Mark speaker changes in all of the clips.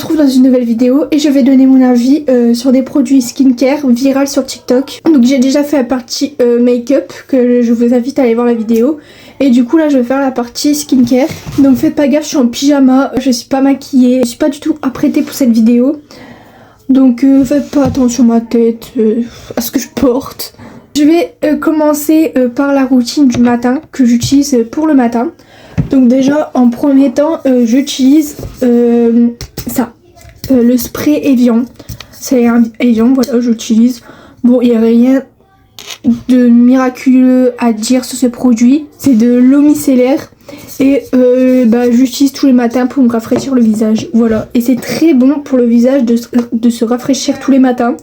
Speaker 1: retrouve dans une nouvelle vidéo et je vais donner mon avis sur des produits skincare viral sur TikTok. Donc j'ai déjà fait la partie make-up que je vous invite à aller voir la vidéo. Et du coup là je vais faire la partie skincare. Donc faites pas gaffe, je suis en pyjama, je suis pas maquillée, je suis pas du tout apprêtée pour cette vidéo. Donc faites pas attention à ma tête, à ce que je porte. Je vais commencer par la routine du matin que j'utilise pour le matin. Donc déjà en premier temps j'utilise ça, le spray Evian. C'est un Evian, voilà, j'utilise. Bon, il n'y a rien de miraculeux à dire sur ce produit. C'est de l'eau micellaire et j'utilise tous les matins pour me rafraîchir le visage. Voilà, et c'est très bon pour le visage de se rafraîchir tous les matins.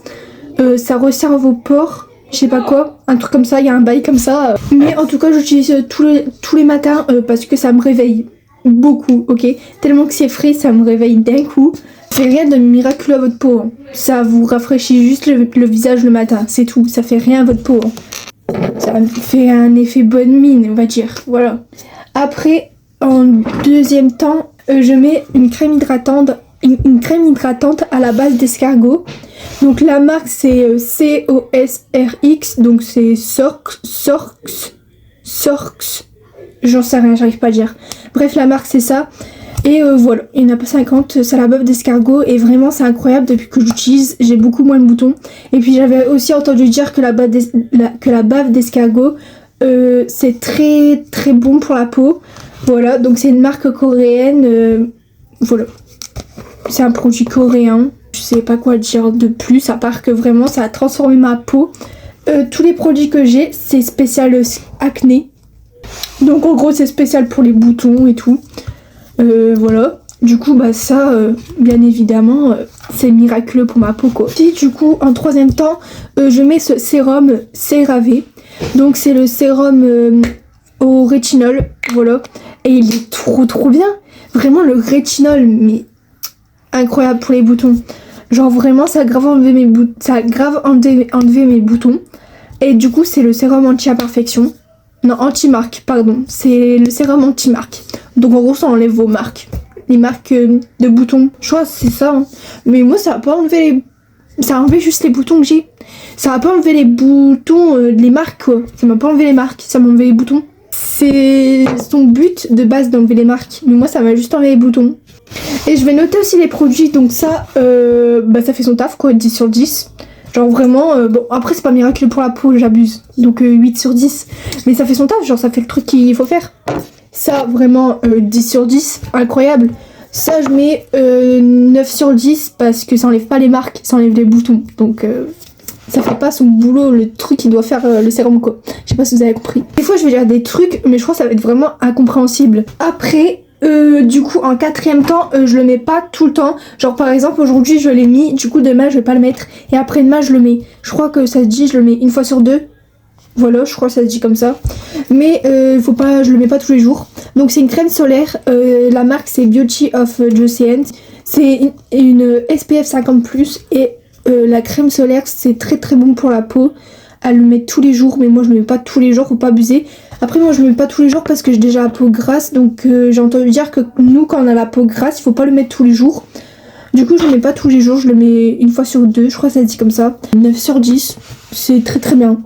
Speaker 1: Ça resserre vos pores. Je sais pas quoi, un truc comme ça, il y a un bail comme ça. Mais en tout cas, j'utilise tous les matins parce que ça me réveille beaucoup, ok. Tellement que c'est frais, ça me réveille d'un coup. C'est rien de miraculeux à votre peau. Hein. Ça vous rafraîchit juste le visage le matin, c'est tout. Ça fait rien à votre peau. Hein. Ça fait un effet bonne mine, on va dire. Voilà. Après, en deuxième temps, je mets une crème hydratante. Une crème hydratante à la base d'escargot. Donc la marque c'est COSRX, donc c'est Sorx, j'en sais rien, j'arrive pas à dire. Bref, la marque c'est ça. Et voilà, il n'y en a pas 50, c'est la bave d'escargot et vraiment c'est incroyable. Depuis que j'utilise, j'ai beaucoup moins de boutons. Et puis j'avais aussi entendu dire que la bave d'escargot c'est très très bon pour la peau. Voilà, donc c'est une marque coréenne, voilà. C'est un produit coréen, je sais pas quoi dire de plus à part que vraiment ça a transformé ma peau. Tous les produits que j'ai c'est spécial acné. Donc en gros c'est spécial pour les boutons et tout. Voilà. Du coup ça bien évidemment c'est miraculeux pour ma peau quoi. Puis du coup en troisième temps je mets ce sérum CeraVe. Donc c'est le sérum au rétinol. Voilà. Et il est trop bien. Vraiment le rétinol mais incroyable pour les boutons. Genre vraiment ça a grave enlevé mes boutons. Et du coup c'est le sérum anti-imperfection. Non, anti-marque, pardon. C'est le sérum anti-marque. Donc en gros ça enlève vos marques. Les marques de boutons. Je crois que c'est ça. Hein. Mais moi ça a pas enlevé les... Ça a enlevé juste les boutons que j'ai. Ça a pas enlevé les boutons, les marques quoi. Ça m'a pas enlevé les marques, ça m'a enlevé les boutons. C'est son but de base d'enlever les marques. Mais moi ça m'a juste enlevé les boutons. Et je vais noter aussi les produits, donc ça ça fait son taf quoi, 10 sur 10. Genre vraiment, bon après c'est pas miraculeux pour la peau, j'abuse, donc 8 sur 10. Mais ça fait son taf, genre ça fait le truc qu'il faut faire. Ça vraiment 10 sur 10, incroyable. Ça je mets 9 sur 10 parce que ça enlève pas les marques, ça enlève les boutons. Donc ça fait pas son boulot, le truc qu'il doit faire le sérum quoi. Je sais pas si vous avez compris. Des fois je vais dire des trucs, mais je crois que ça va être vraiment incompréhensible. Après... du coup en quatrième temps je le mets pas tout le temps. Genre par exemple aujourd'hui je l'ai mis, du coup demain je vais pas le mettre et après demain je le mets. Je crois que ça se dit je le mets une fois sur deux. Voilà, je crois que ça se dit comme ça. Mais faut pas, je le mets pas tous les jours. Donc c'est une crème solaire, la marque c'est Beauty of Joseon. C'est une SPF 50+ et la crème solaire c'est très bon pour la peau. À le mettre tous les jours, mais moi je le mets pas tous les jours, faut pas abuser. Après moi je le mets pas tous les jours parce que j'ai déjà la peau grasse, donc j'ai entendu dire que nous quand on a la peau grasse il faut pas le mettre tous les jours. Du coup je le mets pas tous les jours, je le mets une fois sur deux, je crois que ça se dit comme ça. 9 sur 10, c'est très bien.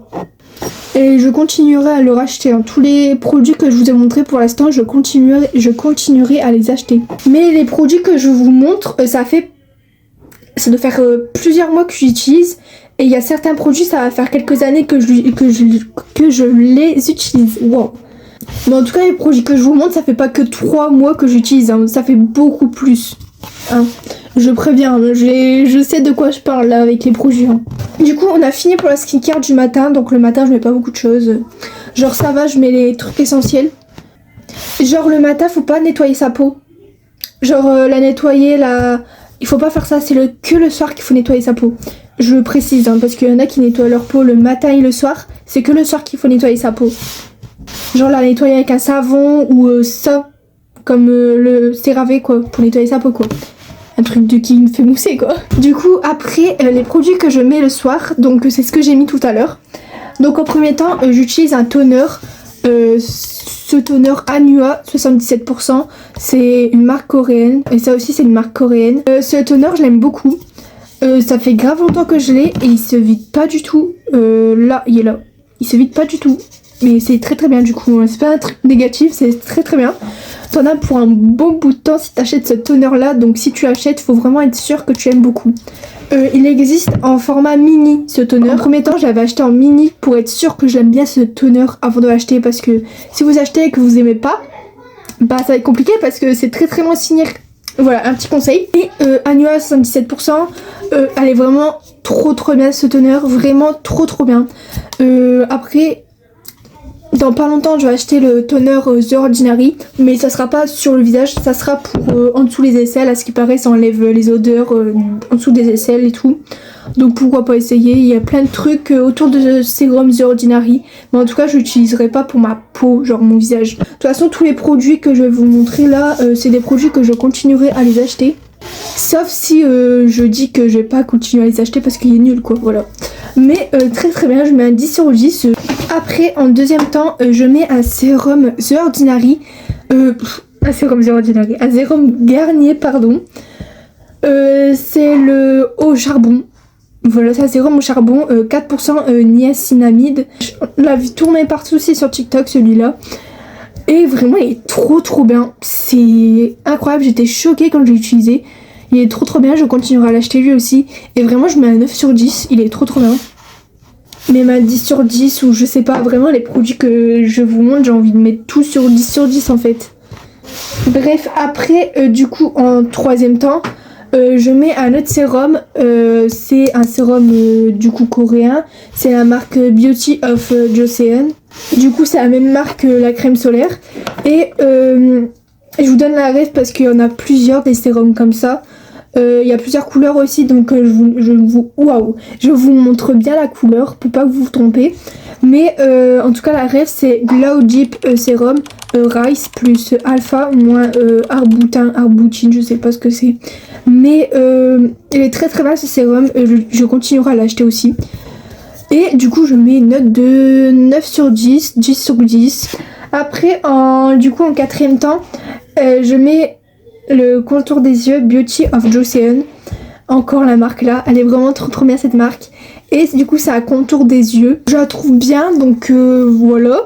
Speaker 1: Et je continuerai à le racheter, hein. Tous les produits que je vous ai montrés pour l'instant je continuerai à les acheter. Mais les produits que je vous montre, ça doit faire plusieurs mois que j'utilise. Et il y a certains produits, ça va faire quelques années que je les utilise. Wow. Mais en tout cas, les produits que je vous montre, ça fait pas que 3 mois que j'utilise. Hein. Ça fait beaucoup plus. Hein. Je préviens, je sais de quoi je parle là avec les produits. Hein. Du coup, on a fini pour la skincare du matin. Donc le matin, je mets pas beaucoup de choses. Genre ça va, je mets les trucs essentiels. Genre le matin, faut pas nettoyer sa peau. Genre la nettoyer, il faut pas faire ça. C'est que le soir qu'il faut nettoyer sa peau. Je précise hein, parce qu'il y en a qui nettoient leur peau le matin et le soir. C'est que le soir qu'il faut nettoyer sa peau. Genre la nettoyer avec un savon ou ça. Comme le CeraVe quoi. Pour nettoyer sa peau quoi. Un truc qui me fait mousser quoi. Du coup après les produits que je mets le soir. Donc c'est ce que j'ai mis tout à l'heure. Donc en premier temps j'utilise un toner. ce toner Anua 77%, c'est une marque coréenne et ça aussi c'est une marque coréenne. Ce toner je l'aime beaucoup, ça fait grave longtemps que je l'ai et il se vide pas du tout. Là il est là, il se vide pas du tout, mais c'est très très bien du coup, c'est pas un truc négatif, c'est très très bien. T'en as pour un bon bout de temps si t'achètes ce toner là, donc si tu achètes faut vraiment être sûr que tu aimes beaucoup. Il existe en format mini ce toner. En premier temps je l'avais acheté en mini pour être sûr que j'aime bien ce toner avant de l'acheter, parce que si vous achetez et que vous aimez pas, bah ça va être compliqué parce que c'est très très loin de finir. Voilà un petit conseil. Et Anua 77%, elle est vraiment trop bien ce toner, vraiment trop bien. Après dans pas longtemps je vais acheter le toner The Ordinary, mais ça sera pas sur le visage, ça sera pour en dessous les aisselles. À ce qui paraît ça enlève les odeurs en dessous des aisselles et tout, donc pourquoi pas essayer. Il y a plein de trucs autour de sérum The Ordinary, mais en tout cas je l'utiliserai pas pour ma peau, genre mon visage. De toute façon tous les produits que je vais vous montrer là, c'est des produits que je continuerai à les acheter, sauf si je dis que je vais pas continuer à les acheter parce qu'il est nul quoi, voilà. Mais très bien, je mets un 10 sur 10. Après en deuxième temps je mets un sérum The Ordinary, un sérum The Ordinary, un sérum Garnier pardon. C'est le au charbon. Voilà, c'est un sérum au charbon, 4% niacinamide. On l'a vu tourner partout aussi sur TikTok celui-là. Et vraiment il est trop bien. C'est incroyable, j'étais choquée quand je l'ai utilisé. Il est trop bien, je continuerai à l'acheter lui aussi. Et vraiment je mets un 9 sur 10, il est trop bien. Même un 10 sur 10 ou je sais pas, vraiment les produits que je vous montre, j'ai envie de mettre tout sur 10 sur 10 en fait. Bref, après du coup en troisième temps, je mets un autre sérum, c'est un sérum du coup coréen, c'est la marque Beauty of Joseon. Du coup c'est la même marque que la crème solaire. Et je vous donne la ref parce qu'il y en a plusieurs des sérums comme ça. Il y a plusieurs couleurs aussi, donc je vous montre bien la couleur pour pas que vous vous trompez. Mais en tout cas la ref c'est Glow Deep Serum Rice plus Alpha moins arbutin, je sais pas ce que c'est. Mais il est très bien ce sérum, je continuerai à l'acheter aussi. Et du coup je mets une note de 9 sur 10, 10 sur 10. Après en quatrième temps, je mets le contour des yeux Beauty of Joseon. Encore la marque là, elle est vraiment trop bien cette marque. Et du coup c'est un contour des yeux, je la trouve bien, donc voilà.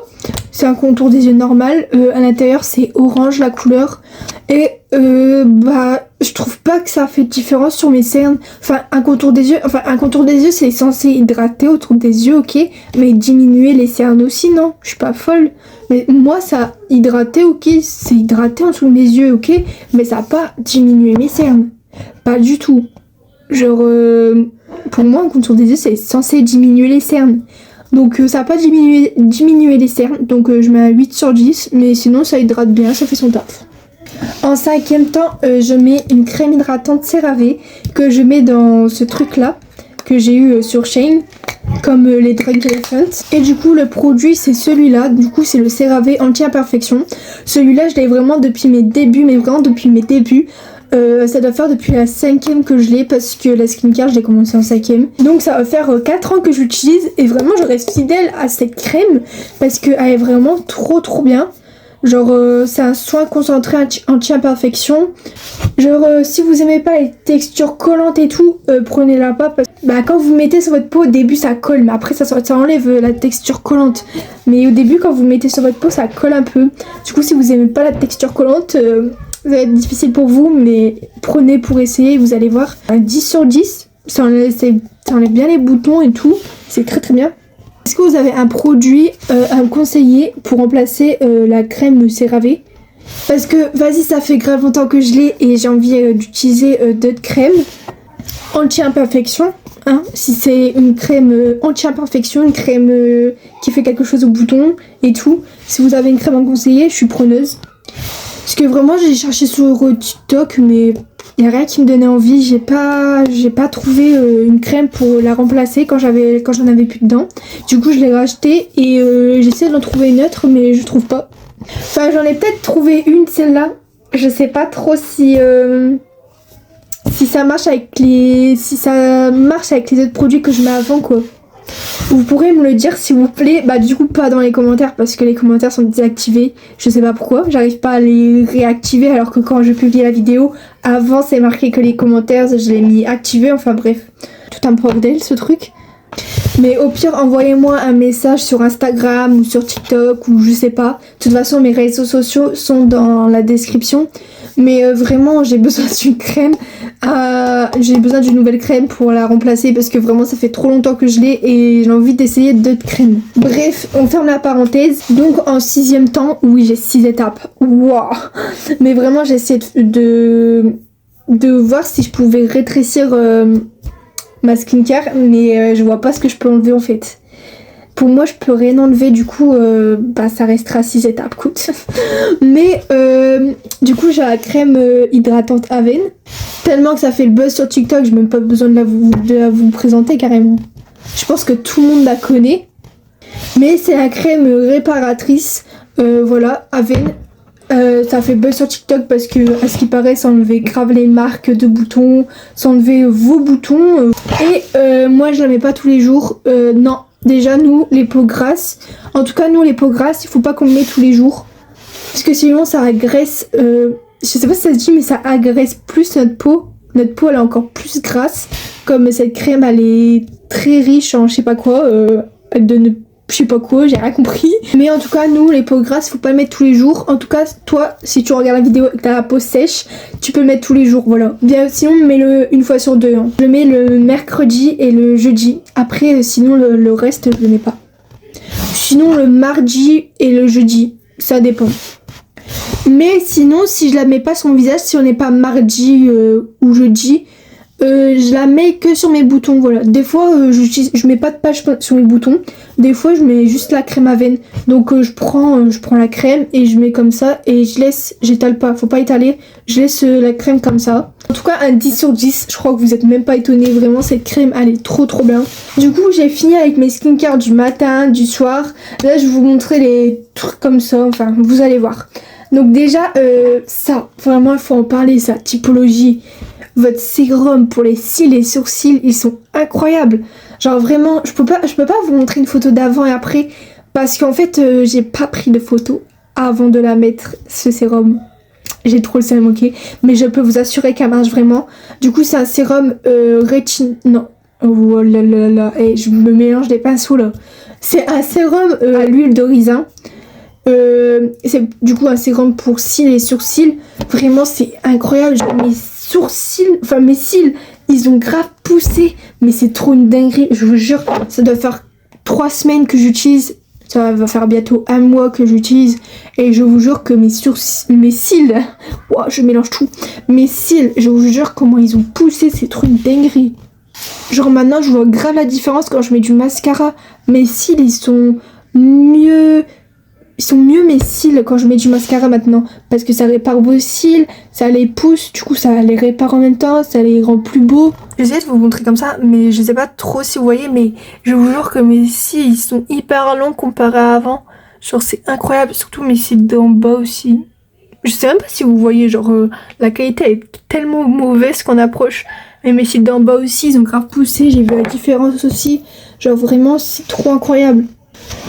Speaker 1: C'est un contour des yeux normal, à l'intérieur c'est orange la couleur. Et je trouve pas que ça fait de différence sur mes cernes. Un contour des yeux c'est censé hydrater autour des yeux, ok, mais diminuer les cernes aussi, non, je suis pas folle. Mais moi ça a hydraté, ok, c'est hydraté en dessous de mes yeux, ok, mais ça a pas diminué mes cernes, pas du tout. Genre pour moi un contour des yeux c'est censé diminuer les cernes, donc ça a pas diminué les cernes, donc je mets un 8 sur 10, mais sinon ça hydrate bien, ça fait son taf. En cinquième temps je mets une crème hydratante CeraVe que je mets dans ce truc là que j'ai eu sur Shein, comme les Drunk Elephant. Et du coup le produit c'est celui-là, du coup c'est le CeraVe anti-imperfection. Celui-là je l'ai vraiment depuis mes débuts, mais vraiment depuis mes débuts. Ça doit faire depuis la 5ème que je l'ai, parce que la skincare je l'ai commencé en 5ème. Donc ça va faire 4 ans que j'utilise et vraiment je reste fidèle à cette crème parce qu'elle est vraiment trop bien. Genre c'est un soin concentré anti-imperfection. Genre si vous aimez pas les textures collantes et tout, prenez-la pas parce que quand vous mettez sur votre peau au début ça colle, mais après ça enlève la texture collante. Mais au début quand vous mettez sur votre peau ça colle un peu. Du coup si vous aimez pas la texture collante, ça va être difficile pour vous, mais prenez pour essayer, vous allez voir. Un 10 sur 10, ça enlève bien les boutons et tout, c'est très bien. Est-ce que vous avez un produit à me conseiller pour remplacer la crème CeraVe? Parce que vas-y, ça fait grave longtemps que je l'ai et j'ai envie d'utiliser d'autres crèmes anti-imperfection. Hein, si c'est une crème anti-imperfection, une crème qui fait quelque chose au bouton et tout. Si vous avez une crème à me conseiller, je suis preneuse. Parce que vraiment j'ai cherché sur TikTok mais il n'y a rien qui me donnait envie. J'ai pas trouvé une crème pour la remplacer quand j'en avais plus dedans. Du coup je l'ai racheté et j'essaie d'en trouver une autre mais je trouve pas. Enfin j'en ai peut-être trouvé une, celle-là. Je sais pas trop si ça marche avec les autres produits que je mets avant quoi. Vous pourrez me le dire s'il vous plaît. Bah du coup pas dans les commentaires parce que les commentaires sont désactivés. Je sais pas pourquoi. J'arrive pas à les réactiver alors que quand je publie la vidéo, avant c'est marqué que les commentaires je l'ai mis activés. Enfin bref, tout un bordel ce truc. Mais au pire envoyez-moi un message sur Instagram ou sur TikTok ou je sais pas. De toute façon mes réseaux sociaux sont dans la description. Mais vraiment j'ai besoin d'une crème. J'ai besoin d'une nouvelle crème pour la remplacer parce que vraiment ça fait trop longtemps que je l'ai et j'ai envie d'essayer d'autres crèmes. Bref, on ferme la parenthèse. Donc en 6e temps, oui j'ai 6 étapes. Waouh. Mais vraiment j'ai essayé de voir si je pouvais rétrécir ma skincare, mais je vois pas ce que je peux enlever en fait. Pour moi, je peux rien enlever, du coup, ça restera 6 étapes, écoute. Mais du coup, j'ai la crème hydratante Avène. Tellement que ça fait le buzz sur TikTok, j'ai même pas besoin de la vous présenter carrément. Je pense que tout le monde la connaît. Mais c'est la crème réparatrice, voilà, Avène. Ça fait buzz sur TikTok parce que, à ce qui paraît, ça enlevait grave les marques de boutons, ça enlevait vos boutons. Et moi, je la mets pas tous les jours. Non. Déjà nous les peaux grasses, en tout cas nous les peaux grasses, il faut pas qu'on le mette tous les jours parce que sinon ça agresse, je sais pas si ça se dit mais ça agresse plus notre peau elle est encore plus grasse, comme cette crème elle est très riche en je sais pas quoi, elle donne je sais pas quoi, j'ai rien compris. Mais en tout cas, nous, les peaux grasses, faut pas le mettre tous les jours. En tout cas, toi, si tu regardes la vidéo et que t'as la peau sèche, tu peux le mettre tous les jours, voilà. Bien, sinon, mets-le une fois sur deux. Hein. Je le mets le mercredi et le jeudi. Après, sinon, le reste, je le mets pas. Sinon, le mardi et le jeudi, ça dépend. Mais sinon, si je la mets pas sur mon visage, si on n'est pas mardi ou jeudi, je la mets que sur mes boutons, voilà. Des fois, je mets pas de patch sur mes boutons. Des fois, je mets juste la crème Avène. Donc, je prends la crème et je mets comme ça et je laisse, j'étale pas, faut pas étaler. Je laisse la crème comme ça. En tout cas, un 10 sur 10. Je crois que vous êtes même pas étonnés. Vraiment, cette crème, elle est trop bien. Du coup, j'ai fini avec mes skincare du matin, du soir. Là, je vais vous montrer les trucs comme ça. Enfin, vous allez voir. Donc déjà, ça, vraiment, il faut en parler, ça. Typologie. Votre sérum pour les cils et sourcils, ils sont incroyables. Genre vraiment, je peux pas vous montrer une photo d'avant et après parce qu'en fait, j'ai pas pris de photo avant de la mettre, ce sérum. J'ai trop le seum, ok. Mais je peux vous assurer qu'elle marche vraiment. Du coup, c'est un sérum non. Oh là là là. Et je me mélange des pinceaux là. C'est un sérum à l'huile de raisin. C'est du coup un sérum pour cils et sourcils. Vraiment, c'est incroyable. Mes sourcils, enfin mes cils, ils ont grave poussé. Mais c'est trop une dinguerie. Je vous jure, ça doit faire 3 semaines que j'utilise. Ça va faire bientôt 1 mois que j'utilise. Et je vous jure que mes cils, wow, je mélange tout. Mes cils, je vous jure comment ils ont poussé. C'est trop une dinguerie. Genre maintenant, je vois grave la différence quand je mets du mascara. Mes cils, ils sont mieux mes cils quand je mets du mascara maintenant. Parce que ça répare vos cils, ça les pousse. Du coup, ça les répare en même temps, ça les rend plus beaux. J'essaie de vous montrer comme ça, mais je sais pas trop si vous voyez. Mais je vous jure que mes cils, ils sont hyper longs comparé à avant. Genre, c'est incroyable. Surtout mes cils d'en bas aussi. Je sais même pas si vous voyez, genre, la qualité elle est tellement mauvaise qu'on approche. Mais mes cils d'en bas aussi, ils ont grave poussé. J'ai vu la différence aussi. Genre, vraiment, c'est trop incroyable.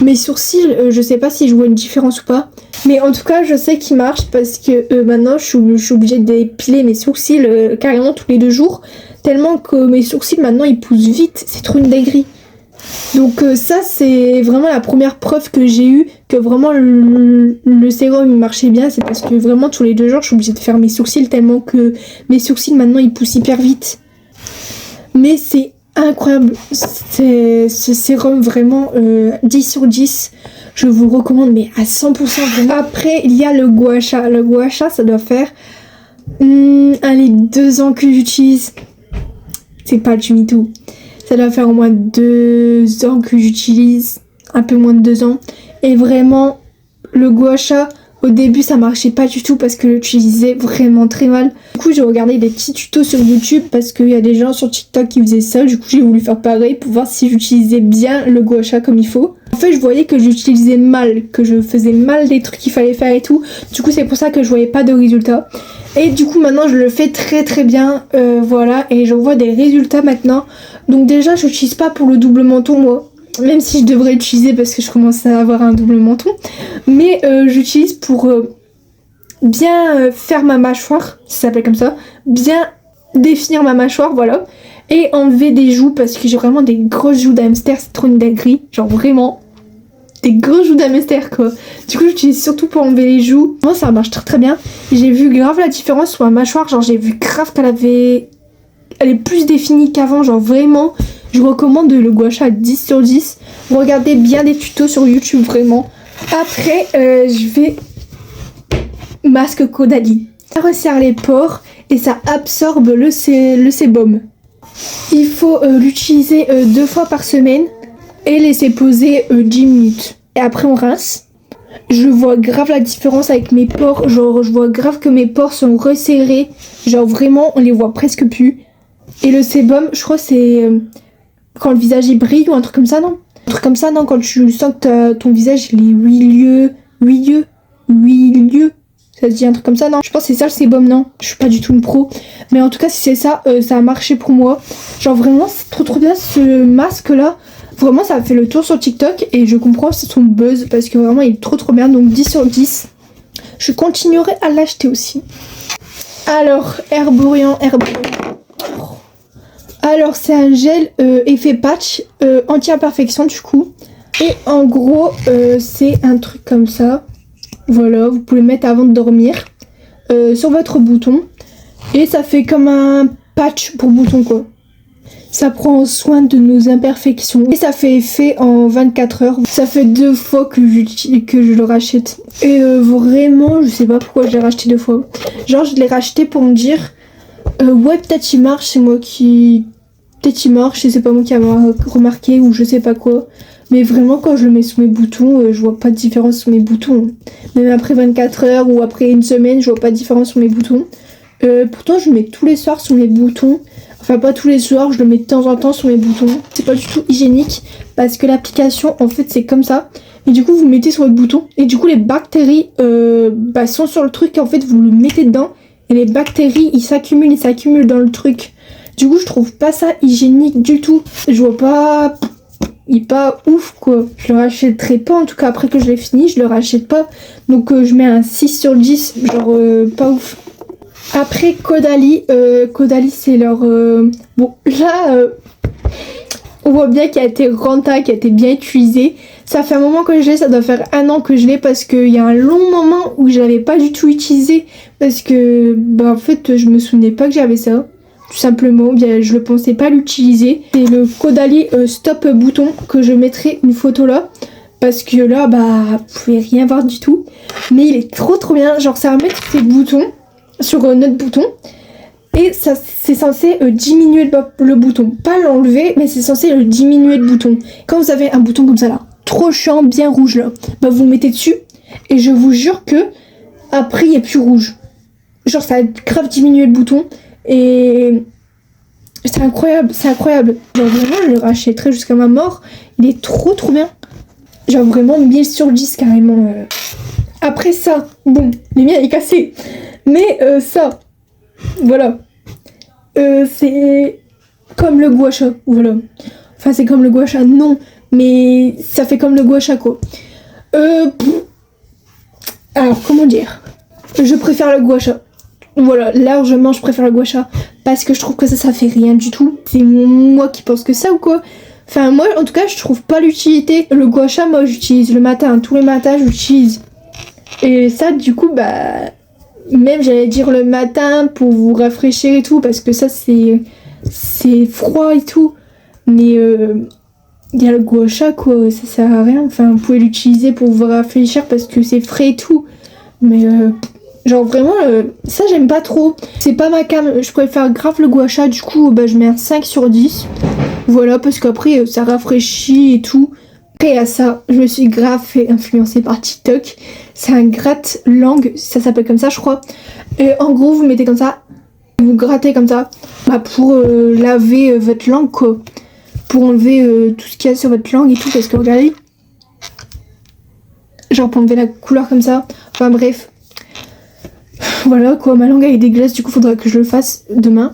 Speaker 1: Mes sourcils, je sais pas si je vois une différence ou pas. Mais en tout cas, je sais qu'ils marchent parce que maintenant, je suis obligée d'épiler mes sourcils carrément tous les 2 jours. Tellement que mes sourcils, maintenant, ils poussent vite. C'est trop une dinguerie. Donc ça, c'est vraiment la première preuve que j'ai eue que vraiment le sérum il marchait bien. C'est parce que vraiment, tous les 2 jours, je suis obligée de faire mes sourcils tellement que mes sourcils, maintenant, ils poussent hyper vite. Mais c'est incroyable, ce sérum vraiment 10 sur 10, je vous le recommande mais à 100% vraiment. Après il y a le gua sha. Le gua sha ça doit faire allez 2 ans que j'utilise, c'est pas du mytho, ça doit faire au moins 2 ans que j'utilise, un peu moins de 2 ans et vraiment le gua sha au début ça marchait pas du tout parce que j'utilisais vraiment très mal. Du coup j'ai regardé des petits tutos sur YouTube parce qu'il y a des gens sur TikTok qui faisaient ça. Du coup j'ai voulu faire pareil pour voir si j'utilisais bien le gua sha comme il faut. En fait je voyais que j'utilisais mal, que je faisais mal des trucs qu'il fallait faire et tout. Du coup c'est pour ça que je voyais pas de résultats. Et du coup maintenant je le fais très bien, voilà, et je vois des résultats maintenant. Donc déjà je n'utilise pas pour le double menton moi. même si je devrais l'utiliser parce que je commence à avoir un double menton. Mais j'utilise pour bien faire ma mâchoire, ça s'appelle comme ça, bien définir ma mâchoire, voilà. Et enlever des joues parce que j'ai vraiment des grosses joues d'hamster, c'est trop une dinguerie. Genre vraiment, des grosses joues d'hamster quoi. Du coup j'utilise surtout pour enlever les joues. Moi ça marche très très bien. J'ai vu grave la différence sur ma mâchoire, genre j'ai vu grave elle est plus définie qu'avant, genre vraiment. Je recommande le gua sha 10 sur 10. Regardez bien des tutos sur YouTube vraiment. Après je vais masque Caudalie. Ça resserre les pores et ça absorbe le sébum. Il faut l'utiliser 2 fois par semaine et laisser poser 10 minutes. Et après on rince. Je vois grave la différence avec mes pores. Genre je vois grave que mes pores sont resserrés. Genre vraiment on les voit presque plus. Et le sébum je crois c'est quand le visage il brille ou un truc comme ça non? Un truc comme ça non, quand tu sens que ton visage il est huileux. Ça se dit un truc comme ça, non? Je pense que c'est ça le sébum, non? Je suis pas du tout une pro. Mais en tout cas, si c'est ça, ça a marché pour moi. Genre vraiment, c'est trop bien ce masque-là. Vraiment, ça a fait le tour sur TikTok. Et je comprends c'est son buzz parce que vraiment, il est trop bien. Donc 10 sur 10. Je continuerai à l'acheter aussi. Alors, Herborian. Alors, c'est un gel effet patch anti-imperfection du coup. Et en gros, c'est un truc comme ça. Voilà, vous pouvez le mettre avant de dormir sur votre bouton. Et ça fait comme un patch pour bouton quoi. Ça prend soin de nos imperfections. Et ça fait effet en 24 heures. Ça fait 2 fois que je le rachète. Et vraiment, je sais pas pourquoi je l'ai racheté 2 fois. Genre, je l'ai racheté pour me dire ouais, peut-être il marche, c'est moi qui... Peut-être il marche et c'est pas moi qui a remarqué ou je sais pas quoi. Mais vraiment, quand je le mets sous mes boutons, je vois pas de différence sur mes boutons. Même après 24 heures ou après une semaine, je vois pas de différence sur mes boutons. Pourtant, je le mets tous les soirs sur mes boutons. Enfin, pas tous les soirs, je le mets de temps en temps sur mes boutons. C'est pas du tout hygiénique parce que l'application, en fait, c'est comme ça. Et du coup, vous le mettez sur votre bouton. Et du coup, les bactéries sont sur le truc. Et en fait, vous le mettez dedans. Et les bactéries, ils s'accumulent dans le truc. Du coup, je trouve pas ça hygiénique du tout. Je vois pas... Il est pas ouf quoi. Je le rachèterai pas, en tout cas après que je l'ai fini, je le rachète pas. Donc je mets un 6 sur 10, genre pas ouf. Après Caudalie, c'est leur... Bon là, on voit bien qu'il a été rentable, qu'il a été bien utilisé. Ça fait un moment que je l'ai, ça doit faire 1 an que je l'ai parce qu'il y a un long moment où je l'avais pas du tout utilisé. Parce que en fait je me souvenais pas que j'avais ça. Tout simplement, bien je ne pensais pas l'utiliser. C'est le Caudalie Stop Bouton que je mettrai une photo là. Parce que là, vous pouvez rien voir du tout. Mais il est trop bien. Genre ça va mettre ces boutons sur notre bouton. Et ça c'est censé diminuer le bouton. Pas l'enlever, mais c'est censé le diminuer le bouton. Quand vous avez un bouton comme ça là, trop chiant, bien rouge là, vous le mettez dessus. Et je vous jure que après il est plus rouge. Genre ça va grave diminuer le bouton. Et c'est incroyable. Genre vraiment je le rachèterai jusqu'à ma mort. Il est trop bien. Genre vraiment 1000 sur 10 carrément. Après ça, bon, le mien est cassé. Mais ça, voilà. C'est comme le gua sha, voilà. Enfin c'est comme le gua sha, non. Mais ça fait comme le gua sha quoi. Alors comment dire, je préfère le gua sha. Voilà, largement je préfère le gua sha parce que je trouve que ça fait rien du tout. C'est moi qui pense que ça ou quoi. Enfin moi en tout cas je trouve pas l'utilité. Le gua sha moi j'utilise le matin, tous les matins j'utilise. Et ça du coup même j'allais dire le matin pour vous rafraîchir et tout parce que ça c'est froid et tout. Mais il y a le gua sha quoi, ça sert à rien. Enfin vous pouvez l'utiliser pour vous rafraîchir parce que c'est frais et tout. Mais genre vraiment ça j'aime pas trop. C'est pas ma cam, je préfère grave le gua sha. Du coup je mets un 5 sur 10. Voilà parce qu'après ça rafraîchit et tout. Après à ça je me suis grave fait influencer par TikTok. C'est un gratte-langue, ça s'appelle comme ça je crois. Et en gros vous mettez comme ça, vous grattez comme ça pour laver votre langue quoi. Pour enlever tout ce qu'il y a sur votre langue et tout. Parce que regardez, genre pour enlever la couleur comme ça. Enfin bref. Voilà quoi, ma langue elle est dégueulasse, du coup faudra que je le fasse demain.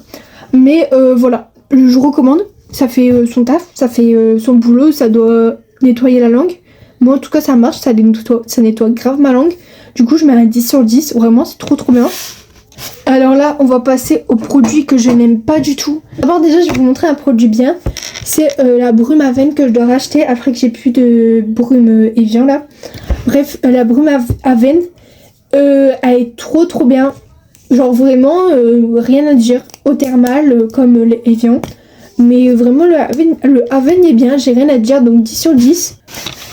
Speaker 1: Mais voilà, je recommande. ça fait son taf, ça fait son boulot, ça doit nettoyer la langue. Moi en tout cas ça marche, ça nettoie grave ma langue. Du coup je mets un 10 sur 10, vraiment c'est trop bien. Alors là on va passer au produit que je n'aime pas du tout. D'abord déjà je vais vous montrer un produit bien. C'est la brume à veine que je dois racheter après que j'ai plus de brume Evian là. Bref, la brume à veine, elle est trop bien. Genre vraiment, rien à dire. Au thermal, comme le Evian. Mais vraiment, le Aven est bien, j'ai rien à dire, donc 10 sur 10.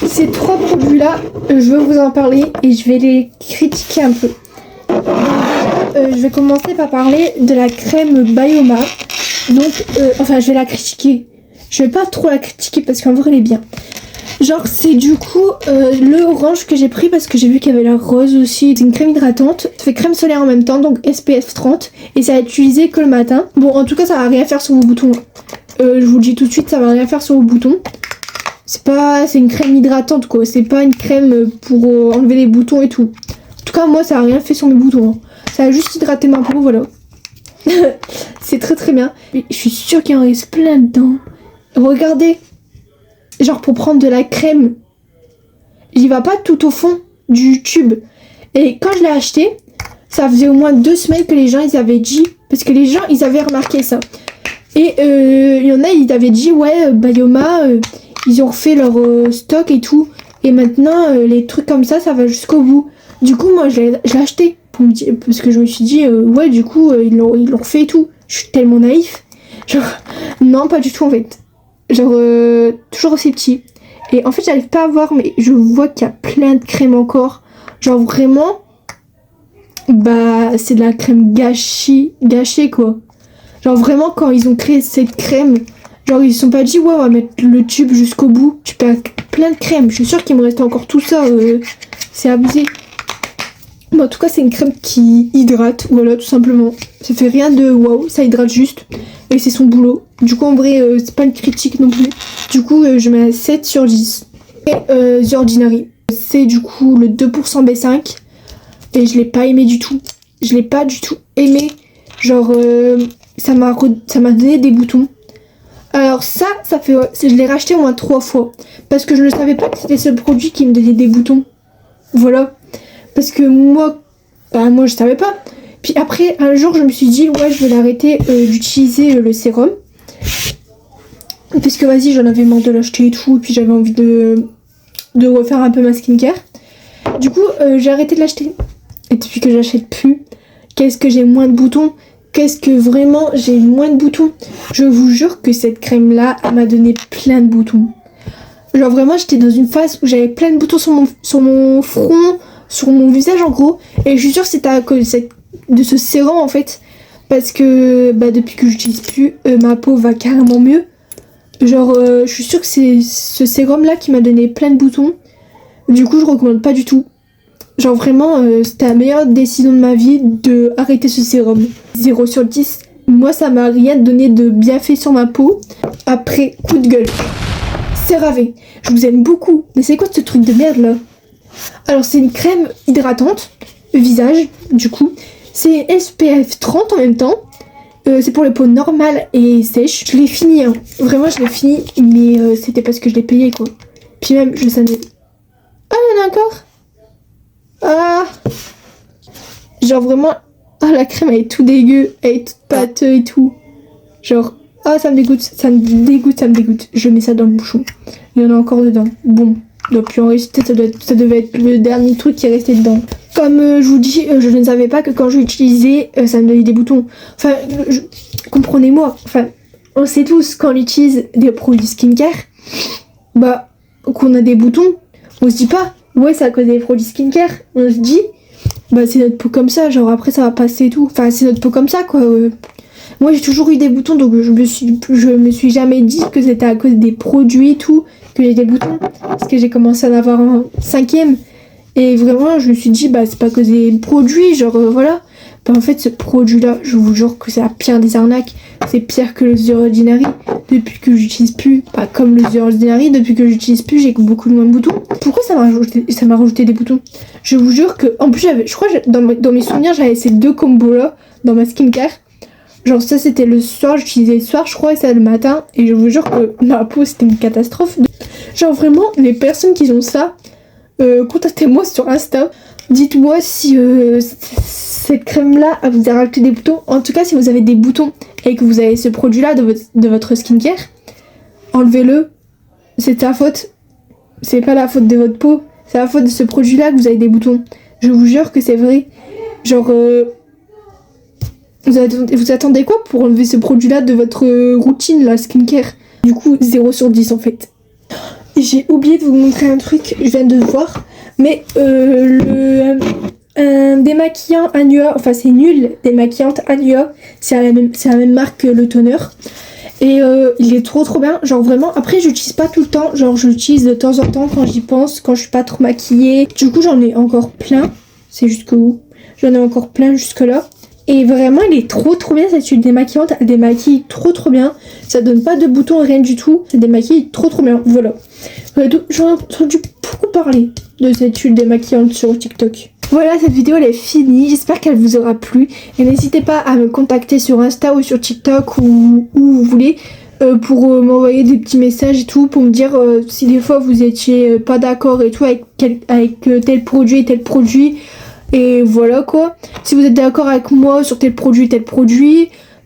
Speaker 1: Ces trois produits-là, je veux vous en parler et je vais les critiquer un peu. Je vais commencer par parler de la crème Bioma. Donc, enfin, je vais la critiquer. Je vais pas trop la critiquer parce qu'en vrai, elle est bien. Genre, c'est du coup le orange que j'ai pris parce que j'ai vu qu'il y avait la rose aussi. C'est une crème hydratante. Ça fait crème solaire en même temps, donc SPF 30. Et ça va être utilisé que le matin. Bon, en tout cas, ça va rien faire sur vos boutons. Je vous le dis tout de suite, ça va rien faire sur vos boutons. C'est une crème hydratante quoi. C'est pas une crème pour enlever les boutons et tout. En tout cas, moi, ça a rien fait sur mes boutons. Hein. Ça a juste hydraté ma peau, voilà. C'est très bien. Mais je suis sûre qu'il en reste plein dedans. Regardez. Genre pour prendre de la crème, j'y va pas tout au fond du tube. Et quand je l'ai acheté, ça faisait au moins 2 semaines que les gens ils avaient dit, parce que les gens ils avaient remarqué ça. Et il y en a ils avaient dit ouais Bioma ils ont refait leur stock et tout. Et maintenant les trucs comme ça va jusqu'au bout. Du coup moi je l'ai acheté parce que je me suis dit ouais du coup ils l'ont refait et tout. Je suis tellement naïf. Genre non pas du tout en fait. Genre toujours aussi petit. Et en fait j'arrive pas à voir mais je vois qu'il y a plein de crème encore. Genre vraiment bah c'est de la crème gâchée quoi. Genre vraiment quand ils ont créé cette crème, genre ils se sont pas dit ouais on va mettre le tube jusqu'au bout. Tu perds plein de crème. Je suis sûre qu'il me reste encore tout ça. C'est abusé. Mais en tout cas c'est une crème qui hydrate. Voilà tout simplement. Ça fait rien de waouh, ça hydrate juste. Et c'est son boulot. Du coup en vrai c'est pas une critique non plus. Du coup je mets 7 sur 10. Et The Ordinary. C'est du coup le 2% B5. Et je l'ai pas aimé du tout. Je l'ai pas du tout aimé. Genre ça m'a donné des boutons. Alors ça fait... je l'ai racheté au moins 3 fois. Parce que je ne savais pas que c'était ce produit qui me donnait des boutons. Voilà. Parce que moi je savais pas. Puis après, un jour, je me suis dit, ouais, je vais l'arrêter d'utiliser le sérum. Parce que vas-y, j'en avais marre de l'acheter et tout. Et puis j'avais envie de refaire un peu ma skincare. Du coup, j'ai arrêté de l'acheter. Et depuis que j'achète plus, qu'est-ce que j'ai moins de boutons. Qu'est-ce que vraiment j'ai moins de boutons. Je vous jure que cette crème-là, elle m'a donné plein de boutons. Genre vraiment, j'étais dans une phase où j'avais plein de boutons sur mon front, sur mon visage en gros. Et je suis sûre que c'était à cause de ce sérum en fait. Parce que depuis que j'utilise plus, ma peau va carrément mieux. Genre je suis sûre que c'est ce sérum là qui m'a donné plein de boutons. Du coup je recommande pas du tout. Genre vraiment c'était la meilleure décision de ma vie de arrêter ce sérum. 0 sur 10. Moi ça m'a rien donné de bienfait sur ma peau. Après coup de gueule. CeraVe, je vous aime beaucoup. Mais c'est quoi ce truc de merde là? Alors c'est une crème hydratante visage du coup. C'est SPF 30 en même temps. C'est pour les peaux normales et sèches. Je l'ai fini hein. Vraiment je l'ai fini. Mais c'était parce que je l'ai payé quoi. Puis même je savais. Ah il y en a encore. Ah. Genre vraiment. Ah la crème elle est tout dégueu. Elle est toute pâteuse et tout. Genre. Ah ça me dégoûte. Ça me dégoûte. Je mets ça dans le bouchon. Il y en a encore dedans. Bon. Donc en réalité ça devait être le dernier truc qui est resté dedans. Comme je vous dis, je ne savais pas que quand je l'utilisais, ça me donnait des boutons. Enfin, comprenez-moi. Enfin, on sait tous quand on utilise des produits skincare, qu'on a des boutons, on se dit pas, ouais, c'est à cause des produits skincare. On se dit, c'est notre peau comme ça, genre après ça va passer et tout. Enfin, c'est notre peau comme ça, quoi. Moi, j'ai toujours eu des boutons, donc je me suis jamais dit que c'était à cause des produits et tout que j'ai des boutons. Parce que j'ai commencé à en avoir un 5e. Et vraiment, je me suis dit, c'est pas que des produits, genre voilà. En fait, ce produit-là, je vous jure que c'est la pire des arnaques. C'est pire que le The Ordinary. Depuis que j'utilise plus, comme le The Ordinary, depuis que j'utilise plus, j'ai beaucoup moins de boutons. Pourquoi ça m'a rajouté des boutons? Je vous jure que, en plus, je crois, dans mes souvenirs, j'avais ces 2 combos-là dans ma skincare. Genre ça c'était le soir, j'utilisais le soir je crois et ça le matin. Et je vous jure que ma peau c'était une catastrophe. Genre vraiment les personnes qui ont ça, contactez-moi sur Insta. Dites-moi si cette crème là vous a rajouté des boutons. En tout cas si vous avez des boutons et que vous avez ce produit là de votre skincare, enlevez-le. C'est ta faute. C'est pas la faute de votre peau. C'est la faute de ce produit là que vous avez des boutons. Je vous jure que c'est vrai. Genre vous attendez quoi pour enlever ce produit là de votre routine la skincare? Du coup 0 sur 10 en fait. J'ai oublié de vous montrer un truc, je viens de le voir. Mais un démaquillant Anua, enfin c'est nul, démaquillante Anua, c'est la même marque que le toner. Et il est trop bien, genre vraiment, après j'utilise pas tout le temps, genre j'utilise de temps en temps quand j'y pense, quand je suis pas trop maquillée. Du coup j'en ai encore plein, c'est jusqu'au où? J'en ai encore plein jusque là. Et vraiment il est trop bien cette huile démaquillante, elle démaquille trop bien. Ça donne pas de boutons, rien du tout, ça démaquille trop bien, voilà. J'en ai entendu beaucoup parler de cette huile démaquillante sur TikTok. Voilà, cette vidéo elle est finie, j'espère qu'elle vous aura plu. Et n'hésitez pas à me contacter sur Insta ou sur TikTok ou où vous voulez pour m'envoyer des petits messages et tout, pour me dire si des fois vous étiez pas d'accord et tout avec tel produit et tel produit. Et voilà quoi. Si vous êtes d'accord avec moi sur tel produit,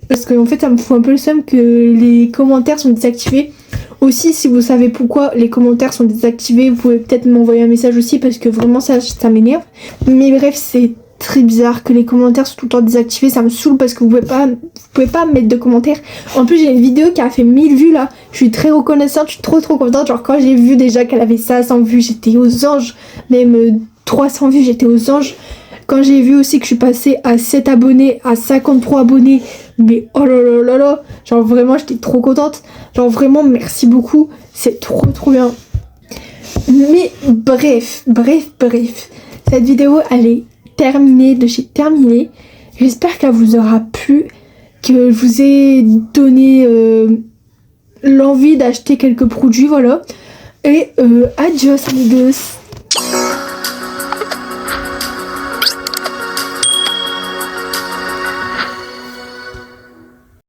Speaker 1: parce qu'en fait ça me fout un peu le seum que les commentaires sont désactivés. Aussi, si vous savez pourquoi les commentaires sont désactivés, vous pouvez peut-être m'envoyer un message aussi parce que vraiment ça m'énerve. Mais bref, c'est très bizarre que les commentaires soient tout le temps désactivés, ça me saoule parce que vous pouvez pas mettre de commentaires. En plus, j'ai une vidéo qui a fait 1000 vues là. Je suis très reconnaissante, je suis trop contente. Genre quand j'ai vu déjà qu'elle avait 500 vues, j'étais aux anges. Même 300 vues, j'étais aux anges. Quand j'ai vu aussi que je suis passée à 7 abonnés, à 53 abonnés, mais oh là, genre vraiment j'étais trop contente. Genre vraiment merci beaucoup, c'est trop bien. Mais bref, cette vidéo elle est terminée, j'ai terminé. J'espère qu'elle vous aura plu, que je vous ai donné l'envie d'acheter quelques produits, voilà. Et adios amigos.